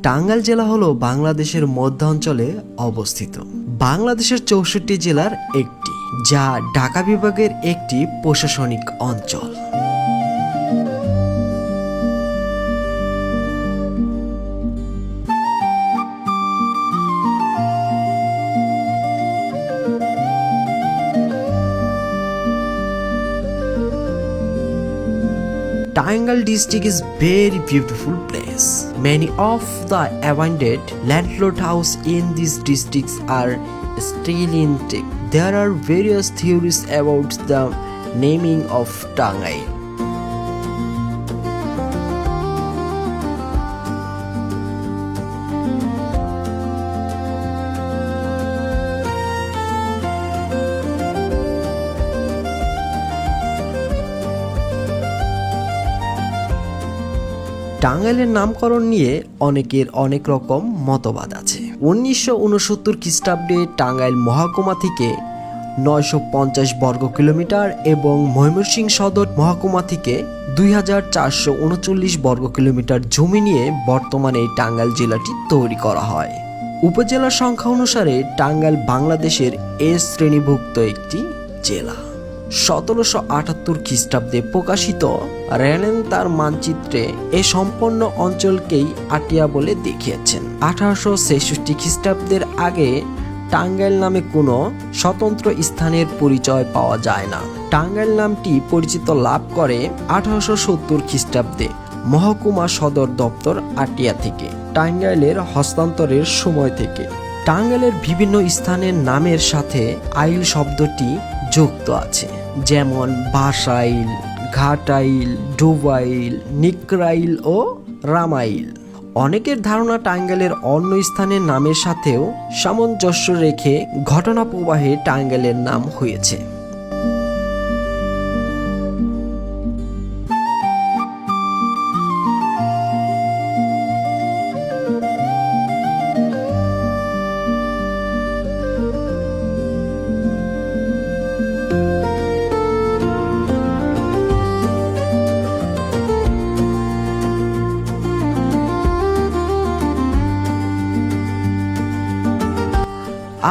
টাঙ্গাইল জেলা হলো বাংলাদেশের মধ্যাঞ্চলে অবস্থিত বাংলাদেশের ৬৪ জেলার একটি, যা ঢাকা বিভাগের একটি প্রশাসনিক অঞ্চল। Tangal district is very beautiful place. Many of the abandoned landlord house in these districts are still intact. There are various theories about the naming of Tangail. টাঙ্গাইলের নামকরণ নিয়ে অনেকের অনেক রকম মতবাদ আছে। 1969 খ্রিস্টাব্দে টাঙ্গাইল মহকুমা থেকে 950 বর্গ কিলোমিটার এবং ময়মনসিংহ সদর মহকুমা থেকে 2439 বর্গ কিলোমিটার জমি নিয়ে বর্তমানে এই টাঙ্গাইল জেলাটি তৈরি করা হয়। উপজেলার সংখ্যা অনুসারে টাঙ্গাইল বাংলাদেশের এ শ্রেণীভুক্ত একটি জেলা। 1778 খ্রিস্টাব্দে প্রকাশিত রেনেন তার মানচিত্রে এ সম্পন্ন অঞ্চলকেই আটিয়া বলে দেখিয়েছেন। 1866 খ্রিস্টাব্দের আগে টাঙ্গাইল নামে কোনো স্বতন্ত্র স্থানের পরিচয় পাওয়া যায় না। টাঙ্গাইল নামটি পরিচিত লাভ করে 1870 খ্রিস্টাব্দে মহকুমা সদর দপ্তর আটিয়া থেকে টাঙ্গাইলের হস্তান্তরের সময় থেকে। টাঙ্গাইলের বিভিন্ন স্থানের নামের সাথে আইল শব্দটি যুক্ত আছে, যেমন বাসাইল, ঘাটাইল, ডুবাইল, নিকরাইল ও রামাইল। অনেকের ধারণা টাঙ্গাইলের অন্য স্থানের নামের সাথেও সামঞ্জস্য রেখে ঘটনা প্রবাহে টাঙ্গাইলের নাম হয়েছে।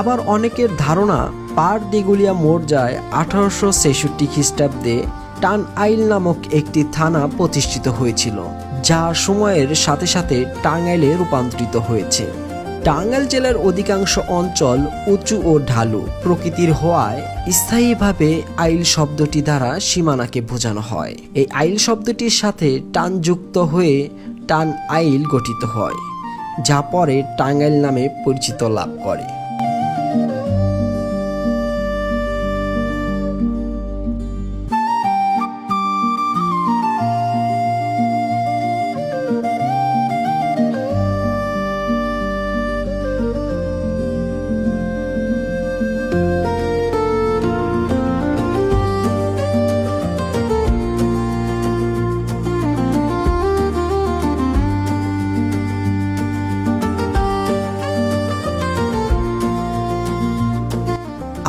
আবার অনেকের ধারণা পার দিগুলিয়া মোড় যায় 1866 খ্রিস্টাব্দে টাঙ্গাইল নামক একটি থানা প্রতিষ্ঠিত হয়েছিল, যা সময়ের সাথে সাথে টাঙ্গাইলে রূপান্তরিত হয়েছে। টাঙ্গাইল জেলার অধিকাংশ অঞ্চল উঁচু ও ঢালু প্রকৃতির হওয়ায় স্থায়ীভাবে আইল শব্দটি দ্বারা সীমানাকে বোঝানো হয়। এই আইল শব্দটির সাথে টান যুক্ত হয়ে টান আইল গঠিত হয়, যা পরে টাঙ্গাইল নামে পরিচিত লাভ করে।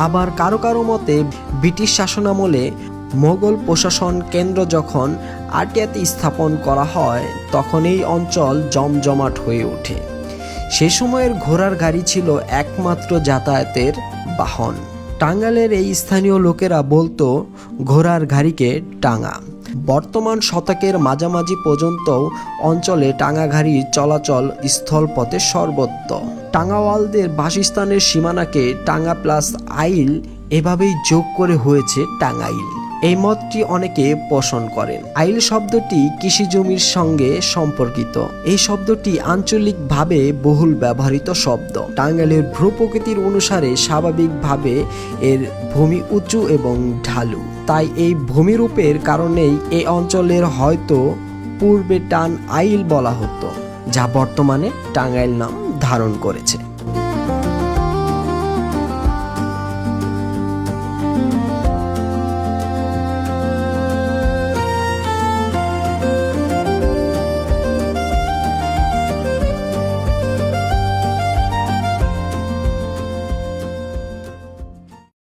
আবার কারো কারো মতে ব্রিটিশ শাসনামলে মোগল প্রশাসন কেন্দ্র যখন আটিয়াতে স্থাপন করা হয় তখন এই অঞ্চল জমজমাট হয়ে ওঠে। সে সময়ের ঘোড়ার গাড়ি ছিল একমাত্র যাতায়াতের বাহন। টাঙ্গাইলের এই স্থানীয় লোকেরা বলতো ঘোড়ার গাড়িকে টাঙ্গা। বর্তমান শতকের মাঝামাঝি পর্যন্ত অঞ্চলে টাঙ্গা গাড়ির চলাচল স্থলপথে সর্বত্র। টাঙ্গাওয়ালদের বাসস্থানের সীমানাকে টাঙ্গা প্লাস আইল এভাবেই যোগ করে হয়েছে টাঙ্গাইল। এই মতটি অনেকে পোষণ করেন। আইল শব্দটি কৃষি জমির সঙ্গে সম্পর্কিত। এই শব্দটি আঞ্চলিকভাবে বহুল ব্যবহৃত শব্দ। টাঙ্গাইলের ভূপ্রকৃতির অনুসারে স্বাভাবিকভাবে এর ভূমি উঁচু এবং ঢালু, তাই এই ভূমিরূপের কারণেই এই অঞ্চলের হয়তো পূর্বে টান আইল বলা হতো, যা বর্তমানে টাঙ্গাইল নাম ধারণ করেছে।